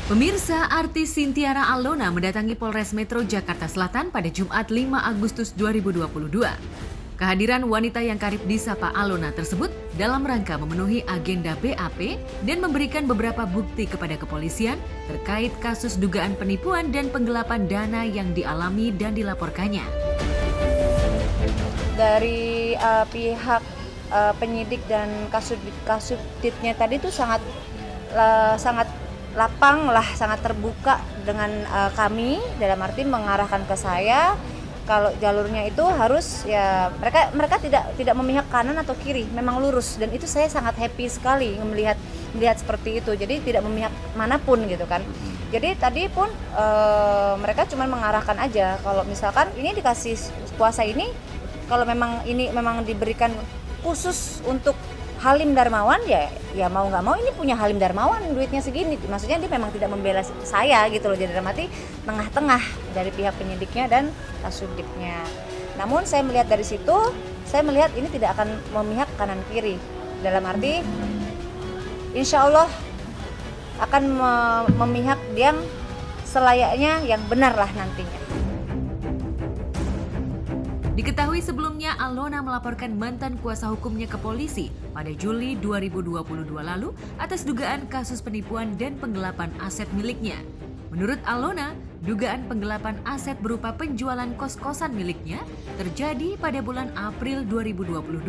Pemirsa, artis Cynthia Alona mendatangi Polres Metro Jakarta Selatan pada Jumat 5 Agustus 2022. Kehadiran wanita yang karib disapa Alona tersebut dalam rangka memenuhi agenda BAP dan memberikan beberapa bukti kepada kepolisian terkait kasus dugaan penipuan dan penggelapan dana yang dialami dan dilaporkannya. Dari pihak penyidik dan kasubditnya tadi itu sangat lapang lah, sangat terbuka dengan kami, dalam arti mengarahkan ke saya kalau jalurnya itu harus ya mereka tidak memihak kanan atau kiri, memang lurus, dan itu saya sangat happy sekali melihat seperti itu. Jadi tidak memihak manapun gitu kan. Jadi tadi pun mereka cuma mengarahkan aja kalau misalkan ini dikasih kuasa ini, kalau memang ini memang diberikan khusus untuk Halim Darmawan ya mau nggak mau ini punya Halim Darmawan, duitnya segini, maksudnya dia memang tidak membela saya gitu loh. Jadi dalam arti tengah-tengah dari pihak penyidiknya dan kasubditnya. Namun saya melihat dari situ, saya melihat ini tidak akan memihak kanan kiri, dalam arti insya Allah akan memihak yang selayaknya, yang benar lah nantinya. Diketahui sebelumnya Alona melaporkan mantan kuasa hukumnya ke polisi pada Juli 2022 lalu atas dugaan kasus penipuan dan penggelapan aset miliknya. Menurut Alona, dugaan penggelapan aset berupa penjualan kos-kosan miliknya terjadi pada bulan April 2022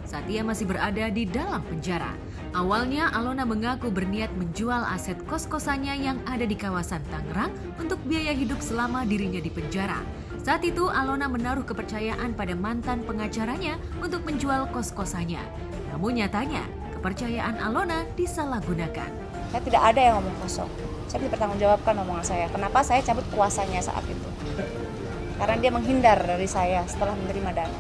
saat ia masih berada di dalam penjara. Awalnya Alona mengaku berniat menjual aset kos-kosannya yang ada di kawasan Tangerang untuk biaya hidup selama dirinya di penjara. Saat itu Alona menaruh kepercayaan pada mantan pengacaranya untuk menjual kos-kosannya. Namun nyatanya kepercayaan Alona disalahgunakan. Saya tidak ada yang ngomong kosong. Saya dipertanggungjawabkan omongan saya. Kenapa saya cabut kuasanya saat itu? Karena dia menghindar dari saya setelah menerima dana.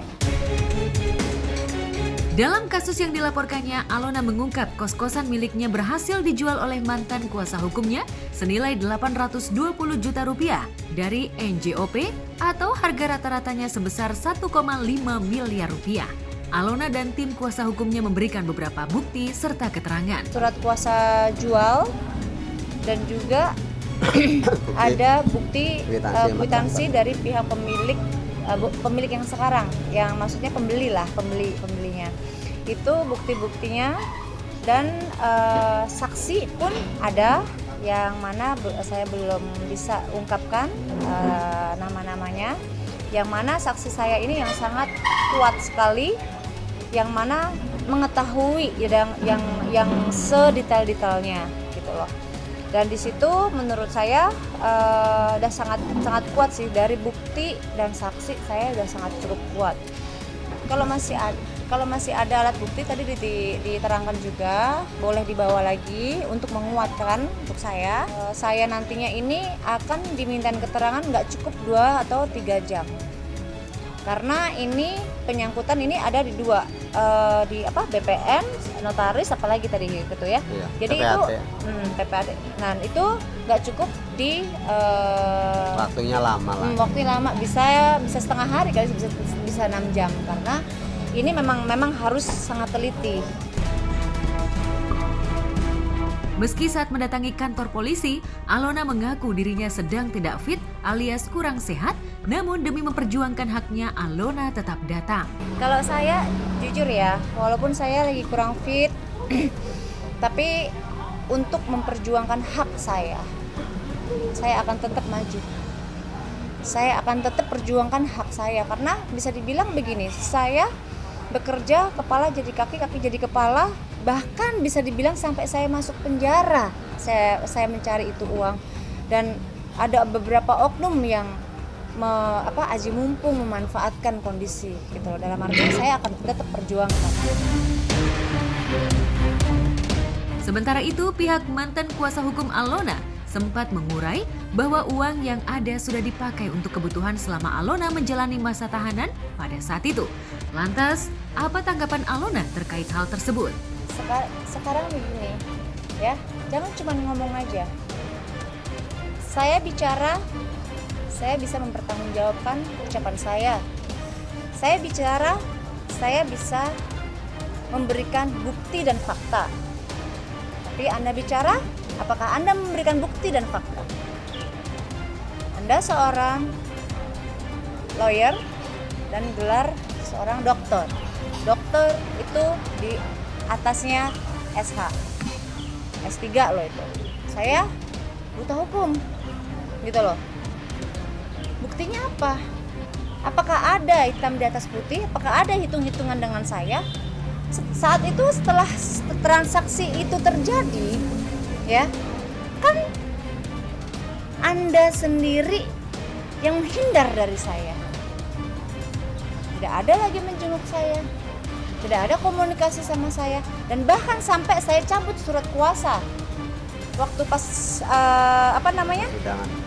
Dalam kasus yang dilaporkannya, Alona mengungkap kos-kosan miliknya berhasil dijual oleh mantan kuasa hukumnya senilai 820 juta rupiah dari NJOP atau harga rata-ratanya sebesar 1,5 miliar rupiah. Alona dan tim kuasa hukumnya memberikan beberapa bukti serta keterangan. Surat kuasa jual dan juga ada bukti kwitansi dari pihak pemilik yang sekarang, yang maksudnya pembelinya. Itu bukti-buktinya dan saksi pun ada, yang mana saya belum bisa ungkapkan nama-namanya. Yang mana saksi saya ini yang sangat kuat sekali, yang mana mengetahui yang sedetail-detailnya gitu loh. Dan di situ menurut saya udah sangat kuat sih, dari bukti dan saksi saya udah sangat cukup kuat. Kalau masih ada alat bukti tadi diterangkan juga, boleh dibawa lagi untuk menguatkan untuk saya. Saya nantinya ini akan dimintain keterangan nggak cukup 2 atau 3 jam. Karena ini penyangkutan ini ada di dua, di BPN, notaris, apalagi tadi gitu ya. Iya, jadi PPAT. Itu PPAT. Nah itu nggak cukup di waktunya lama lah. Waktunya lama, bisa setengah hari kali, bisa 6 jam, karena ini memang harus sangat teliti. Meski saat mendatangi kantor polisi, Alona mengaku dirinya sedang tidak fit alias kurang sehat, namun demi memperjuangkan haknya, Alona tetap datang. Kalau saya jujur ya, walaupun saya lagi kurang fit, tapi untuk memperjuangkan hak saya akan tetap maju. Saya akan tetap perjuangkan hak saya, karena bisa dibilang begini, saya bekerja kepala jadi kaki, kaki jadi kepala, bahkan bisa dibilang sampai saya masuk penjara. Saya mencari itu uang, dan ada beberapa oknum yang aji mumpung memanfaatkan kondisi gitu loh. Dalam arti saya akan tetap perjuangkan. Sementara itu, pihak mantan kuasa hukum Alona sempat mengurai bahwa uang yang ada sudah dipakai untuk kebutuhan selama Alona menjalani masa tahanan pada saat itu. Lantas, apa tanggapan Alona terkait hal tersebut? Sekarang begini, ya, jangan cuma ngomong aja. Saya bicara, saya bisa mempertanggungjawabkan ucapan saya. Saya bicara, saya bisa memberikan bukti dan fakta. Tapi Anda bicara, Apakah Anda memberikan bukti dan fakta? Anda seorang lawyer dan gelar seorang dokter. Dokter itu di atasnya SH, S3 loh itu. Saya buta hukum, gitu loh. Buktinya apa? Apakah ada hitam di atas putih? Apakah ada hitung-hitungan dengan saya? Saat itu setelah transaksi itu terjadi, ya kan Anda sendiri yang menghindar dari saya. Tidak ada lagi menjenguk saya, tidak ada komunikasi sama saya, dan bahkan sampai saya cabut surat kuasa waktu pas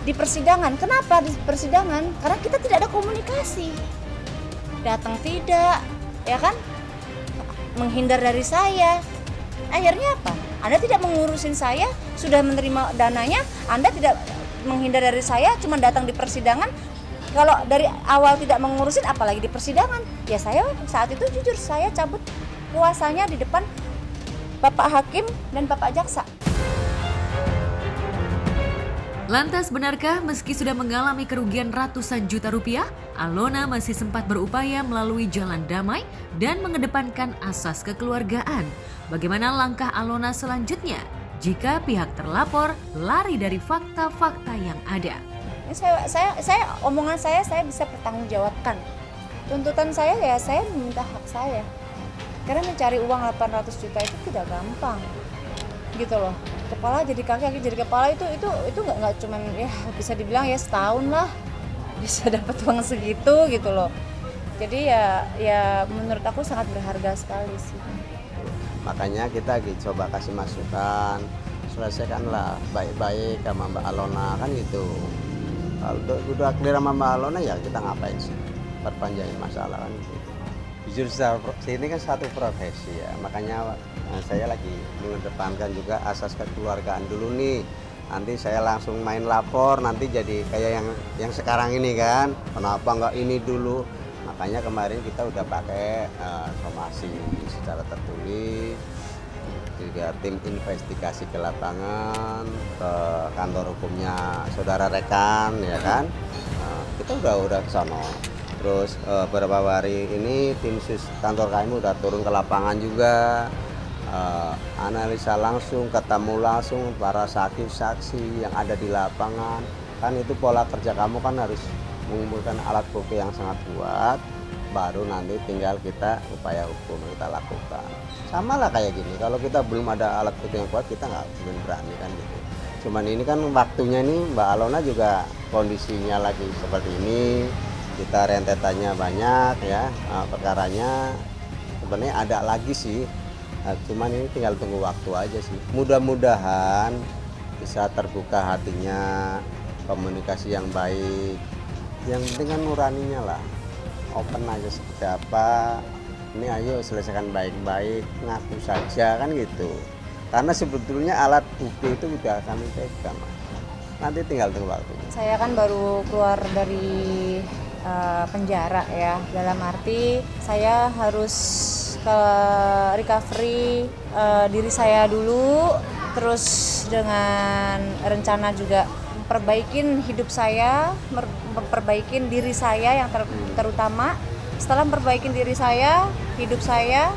di persidangan. Kenapa di persidangan? Karena kita tidak ada komunikasi, datang tidak, ya kan, menghindar dari saya. Akhirnya apa? Anda tidak mengurusin saya, sudah menerima dananya, Anda tidak menghindar dari saya, cuma datang di persidangan. Kalau dari awal tidak mengurusin, apalagi di persidangan. Ya saya saat itu jujur, saya cabut kuasanya di depan Bapak Hakim dan Bapak Jaksa. Lantas benarkah meski sudah mengalami kerugian ratusan juta rupiah, Alona masih sempat berupaya melalui jalan damai dan mengedepankan asas kekeluargaan? Bagaimana langkah Alona selanjutnya jika pihak terlapor lari dari fakta-fakta yang ada? Saya omongan saya bisa pertanggungjawabkan. Tuntutan saya ya saya meminta hak saya. Karena mencari uang 800 juta itu tidak gampang. Gitu loh. Kepala jadi kaki jadi kepala itu nggak cuman ya bisa dibilang ya setahun lah bisa dapat uang segitu gitu loh. Jadi ya menurut aku sangat berharga sekali sih. Makanya kita coba kasih masukan, selesaikanlah baik-baik sama Mbak Alona kan gitu. Kalau udah clear sama Mbak Alona ya kita ngapain sih perpanjangin masalah kan gitu. Jujur ini kan satu profesi ya, makanya saya lagi mengedepankan juga asas kekeluargaan dulu nih. Nanti saya langsung main lapor, nanti jadi kayak yang sekarang ini kan, kenapa nggak ini dulu. Makanya kemarin kita udah pakai somasi secara tertulis, juga tim investigasi ke lapangan, ke kantor hukumnya saudara rekan ya kan, kita udah ke sana. Terus beberapa hari ini tim sus kantor kami udah turun ke lapangan juga, analisa langsung, ketemu langsung para saksi-saksi yang ada di lapangan. Kan itu pola kerja kamu kan harus mengumpulkan alat bukti yang sangat kuat, baru nanti tinggal kita upaya hukum kita lakukan. Sama lah kayak gini, kalau kita belum ada alat bukti yang kuat kita belum berani kan gitu. Cuman ini kan waktunya nih Mbak Alona juga kondisinya lagi seperti ini, kita rentetannya banyak ya, perkaranya sebenarnya ada lagi sih, cuman ini tinggal tunggu waktu aja sih. Mudah-mudahan bisa terbuka hatinya, komunikasi yang baik, yang penting kan nuraninya lah, open aja seperti apa. Ini ayo selesaikan baik-baik, ngaku saja kan gitu. Karena sebetulnya alat bukti itu udah kami pegang, nanti tinggal tunggu waktunya. Saya kan baru keluar dari penjara ya, dalam arti saya harus ke recovery diri saya dulu, terus dengan rencana juga perbaikin hidup saya, memperbaikin diri saya yang terutama. Setelah memperbaikin diri saya, hidup saya,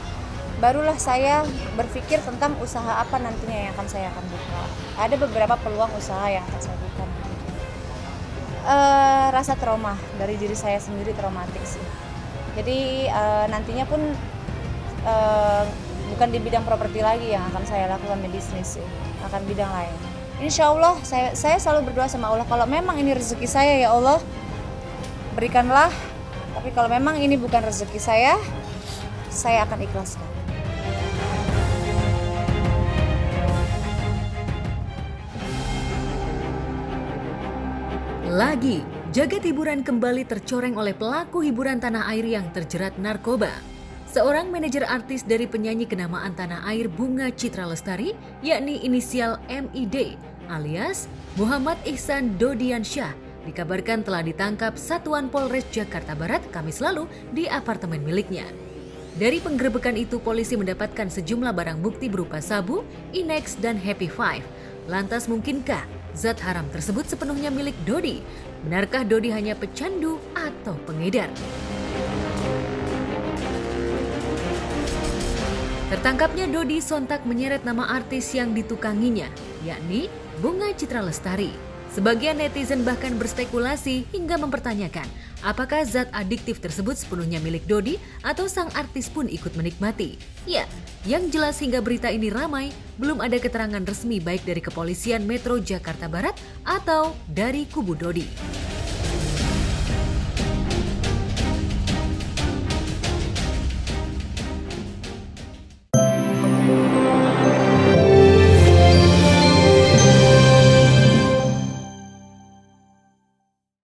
barulah saya berpikir tentang usaha apa nantinya yang saya akan buka. Ada beberapa peluang usaha yang akan saya buka. Rasa trauma dari diri saya sendiri traumatik sih. Jadi nantinya pun bukan di bidang properti lagi yang akan saya lakukan di bisnis sih, akan bidang lain. Insya Allah saya selalu berdoa sama Allah, kalau memang ini rezeki saya ya Allah berikanlah. Tapi kalau memang ini bukan rezeki saya akan ikhlaskan. Lagi, jagat hiburan kembali tercoreng oleh pelaku hiburan tanah air yang terjerat narkoba. Seorang manajer artis dari penyanyi kenamaan tanah air Bunga Citra Lestari, yakni inisial MID alias Muhammad Ihsan Dodiansyah, dikabarkan telah ditangkap Satuan Polres Jakarta Barat Kamis lalu di apartemen miliknya. Dari penggerebekan itu, polisi mendapatkan sejumlah barang bukti berupa sabu, Inex, dan Happy Five. Lantas mungkinkah zat haram tersebut sepenuhnya milik Dodi? Benarkah Dodi hanya pecandu atau pengedar? Tertangkapnya Dodi sontak menyeret nama artis yang ditukanginya, yakni Bunga Citra Lestari. Sebagian netizen bahkan berspekulasi hingga mempertanyakan apakah zat adiktif tersebut sepenuhnya milik Dodi atau sang artis pun ikut menikmati. Ya, yang jelas hingga berita ini ramai, belum ada keterangan resmi baik dari Kepolisian Metro Jakarta Barat atau dari kubu Dodi.